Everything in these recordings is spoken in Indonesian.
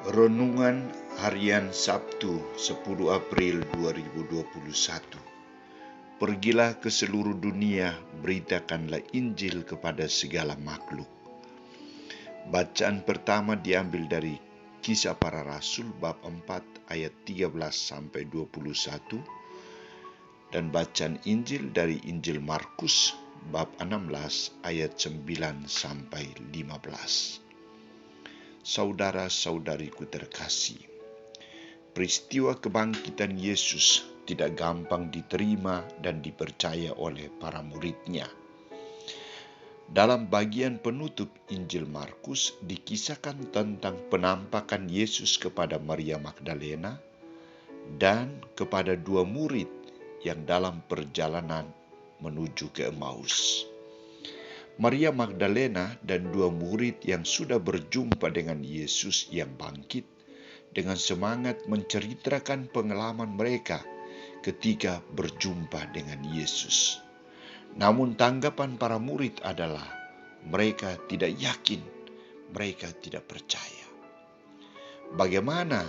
Renungan Harian Sabtu 10 April 2021. Pergilah ke seluruh dunia, beritakanlah Injil kepada segala makhluk. Bacaan pertama diambil dari Kisah Para Rasul bab 4 ayat 13 sampai 21 dan bacaan Injil dari Injil Markus bab 16 ayat 9 sampai 15. Saudara-saudariku terkasih, peristiwa kebangkitan Yesus tidak gampang diterima dan dipercaya oleh para muridnya. Dalam bagian penutup Injil Markus dikisahkan tentang penampakan Yesus kepada Maria Magdalena dan kepada dua murid yang dalam perjalanan menuju ke Emmaus. Maria Magdalena dan dua murid yang sudah berjumpa dengan Yesus yang bangkit dengan semangat menceritakan pengalaman mereka ketika berjumpa dengan Yesus. Namun tanggapan para murid adalah mereka tidak yakin, mereka tidak percaya. Bagaimana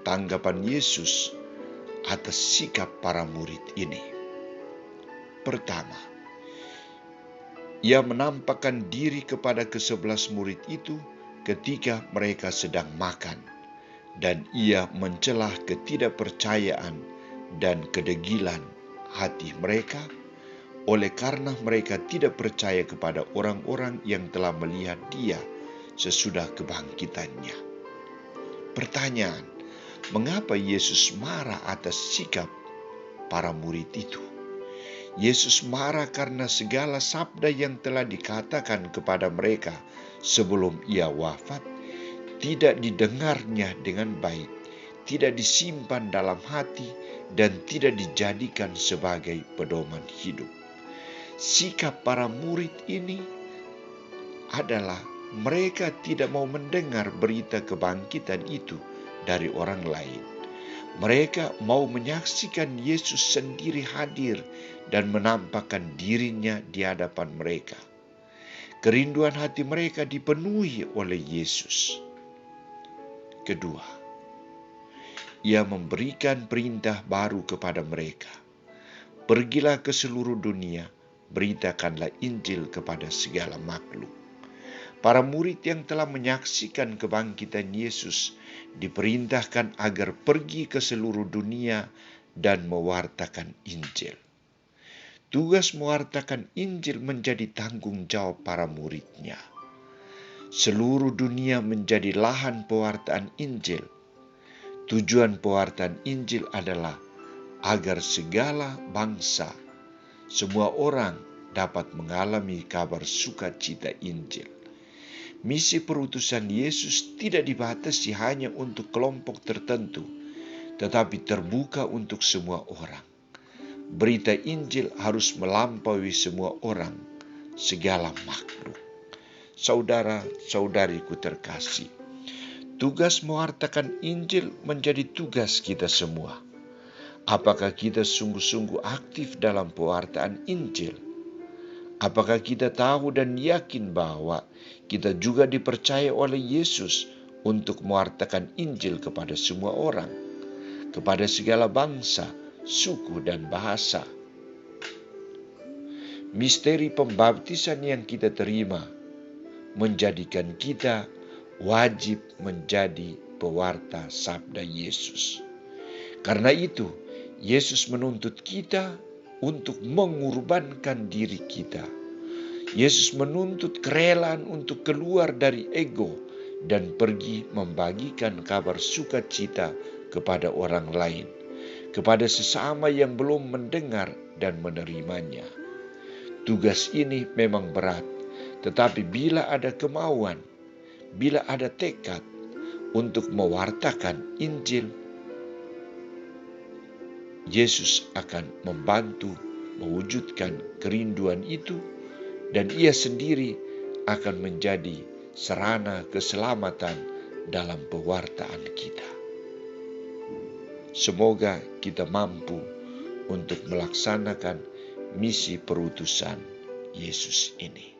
tanggapan Yesus atas sikap para murid ini? Pertama, Ia menampakkan diri kepada ke-11 murid itu ketika mereka sedang makan, dan Ia mencelah ketidakpercayaan dan kedegilan hati mereka oleh karena mereka tidak percaya kepada orang-orang yang telah melihat Dia sesudah kebangkitannya. Pertanyaan, mengapa Yesus marah atas sikap para murid itu? Yesus marah karena segala sabda yang telah dikatakan kepada mereka sebelum Ia wafat tidak didengarnya dengan baik, tidak disimpan dalam hati, dan tidak dijadikan sebagai pedoman hidup. Sikap para murid ini adalah mereka tidak mau mendengar berita kebangkitan itu dari orang lain. Mereka mau menyaksikan Yesus sendiri hadir dan menampakkan dirinya di hadapan mereka. Kerinduan hati mereka dipenuhi oleh Yesus. Kedua, Ia memberikan perintah baru kepada mereka. Pergilah ke seluruh dunia, beritakanlah Injil kepada segala makhluk. Para murid yang telah menyaksikan kebangkitan Yesus diperintahkan agar pergi ke seluruh dunia dan mewartakan Injil. Tugas mewartakan Injil menjadi tanggung jawab para muridnya. Seluruh dunia menjadi lahan pewartaan Injil. Tujuan pewartaan Injil adalah agar segala bangsa, semua orang dapat mengalami kabar sukacita Injil. Misi perutusan Yesus tidak dibatasi hanya untuk kelompok tertentu, tetapi terbuka untuk semua orang. Berita Injil harus melampaui semua orang, segala makhluk. Saudara-saudariku terkasih, tugas mewartakan Injil menjadi tugas kita semua. Apakah kita sungguh-sungguh aktif dalam pewartaan Injil? Apakah kita tahu dan yakin bahwa kita juga dipercaya oleh Yesus untuk mewartakan Injil kepada semua orang, kepada segala bangsa, suku, dan bahasa? Misteri pembaptisan yang kita terima menjadikan kita wajib menjadi pewarta sabda Yesus. Karena itu, Yesus menuntut kita untuk mengorbankan diri kita. Yesus menuntut kerelaan untuk keluar dari ego dan pergi membagikan kabar sukacita kepada orang lain, kepada sesama yang belum mendengar dan menerimanya. Tugas ini memang berat, tetapi bila ada kemauan, bila ada tekad untuk mewartakan Injil, Yesus akan membantu mewujudkan kerinduan itu, dan Ia sendiri akan menjadi sarana keselamatan dalam pewartaan kita. Semoga kita mampu untuk melaksanakan misi perutusan Yesus ini.